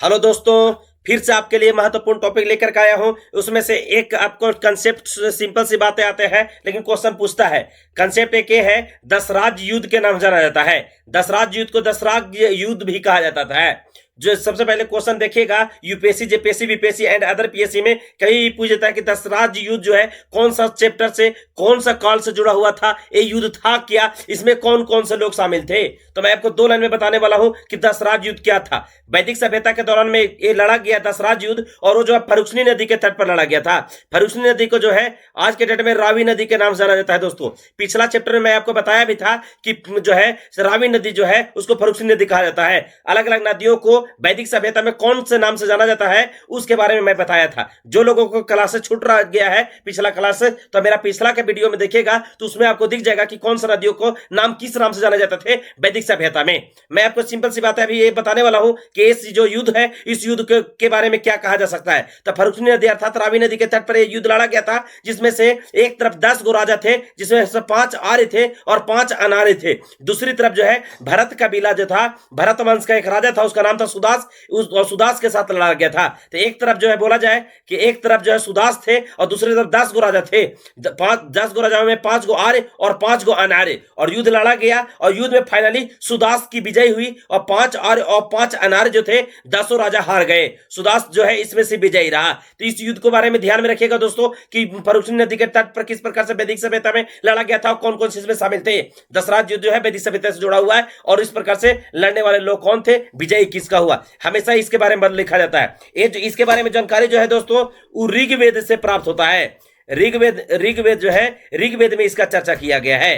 Hello दोस्तों, फिर से आपके लिए महत्वपूर्ण टॉपिक लेकर के आया हूं। उसमें से एक आपको कंसेप्ट, सिंपल सी बातें आते हैं लेकिन क्वेश्चन पूछता है। कंसेप्ट एक ये है, दशराज युद्ध के नाम जाना जाता है। दशराज युद्ध को दशराज युद्ध भी कहा जाता था। जो सबसे पहले क्वेश्चन देखिएगा, UPSC, JPSC, BPSC and other PSC में कहीं पूछ देता है कि दशराज युद्ध जो है कौन सा चैप्टर से, कौन सा काल से जुड़ा हुआ था, ये युद्ध था क्या, इसमें कौन कौन से लोग शामिल थे। तो मैं आपको 2 लाइन में बताने वाला हूं कि दशराज युद्ध क्या था। वैदिक सभ्यता के दौरान में ये लड़ा गया दशराज युद्ध, और वो जो है फर्रुखनी नदी के तट पर लड़ा गया था। फर्रुखनी नदी को जो है आज के डेट में रावी नदी के नाम से जाना जाता है। दोस्तों, पिछला चैप्टर में मैं आपको बताया भी था कि जो है रावी नदी जो है उसको फर्रुखनी नदी कहा जाता है। अलग अलग नदियों को वैदिक सभ्यता में कौन से नाम से जाना जाता है उसके बारे में मैं बताया था। जो लोगों को क्लास से छूट रहा गया है पिछला क्लास से, तो मेरा पिछला के वीडियो में देखिएगा तो उसमें आपको दिख जाएगा कि कौन सा नदियों को नाम किस नाम से जाने जाते थे वैदिक सभ्यता में। मैं आपको सिंपल सी बात है अभी ये बताने वाला हूं कि इस जो युद्ध है, इस युद्ध के बारे में क्या कहा जा सकता है। तो फर्रुखनी नदी अर्थात रावी नदी के तट पर यह युद्ध लड़ा गया था, जिसमें से एक तरफ 10 गो राजा थे, जिसमें से 5 आर्य थे और 5 अनार्य थे। दूसरी तरफ जो है भरत कबीला जो था, भरत वंश का एक राजा था, उसका नाम था सुदास, और सुदास के साथ लड़ा गया था। तो एक तरफ जो है बोला जाए कि एक तरफ जो है सुदास थे और दूसरी तरफ 10 गो राजा थे। 10 गो राजाओं में 5 गो आर्य और 5 गो अनार्य, और युद्ध लड़ा गया और युद्ध में फाइनली सुदास की विजय हुई और 5 आर्य और 5 अनार्य जो थे 10 राजा हार गए। सुदास जो है इसमें से विजयी रहा। तो इस युद्ध के बारे में ध्यान में रखिएगा दोस्तों कि फर्रुखनी नदी के तट पर किस प्रकार से वैदिक सभ्यता में लड़ा गया था, कौन कौन से इसमें शामिल थे। दशराज युद्ध जो है वैदिक सभ्यता से जुड़ा हुआ है, और इस प्रकार से लड़ने वाले लोग कौन थे, विजयी किसका हुआ, हमेशा इसके बारे में लिखा जाता है। ये जो इसके बारे में जानकारी जो है दोस्तों वो ऋग्वेद से प्राप्त होता है। ऋग्वेद जो है, ऋग्वेद में इसका चर्चा किया गया है।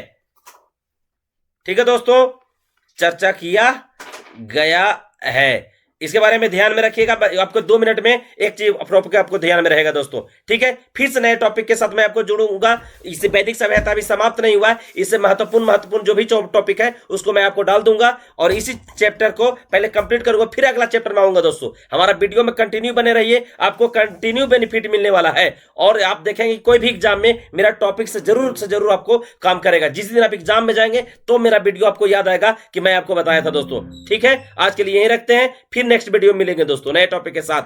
ठीक है दोस्तों, चर्चा किया गया है। इसके बारे में ध्यान में रखिएगा। आपको 2 मिनट में एक चीज टॉपिक आपको ध्यान में रहेगा दोस्तों। ठीक है, फिर से नए टॉपिक के साथ मैं आपको जोड़ूंगा। इससे वैदिक सभ्यता भी समाप्त नहीं हुआ है, इससे महत्वपूर्ण जो भी टॉपिक है उसको मैं आपको डाल दूंगा, और इसी चैप्टर को पहले कंप्लीट करूंगा, फिर अगला चैप्टर में आऊंगा। दोस्तों, हमारा वीडियो में कंटिन्यू बने रहिए, आपको कंटिन्यू बेनिफिट मिलने वाला है, और आप देखेंगे कोई भी एग्जाम में मेरा टॉपिक से जरूर आपको काम करेगा। जिस दिन आप एग्जाम में जाएंगे तो मेरा वीडियो आपको याद आएगा कि मैं आपको बताया था दोस्तों। ठीक है, आज के लिए यही रखते हैं, फिर नेक्स्ट वीडियो मिलेंगे दोस्तों नए टॉपिक के साथ।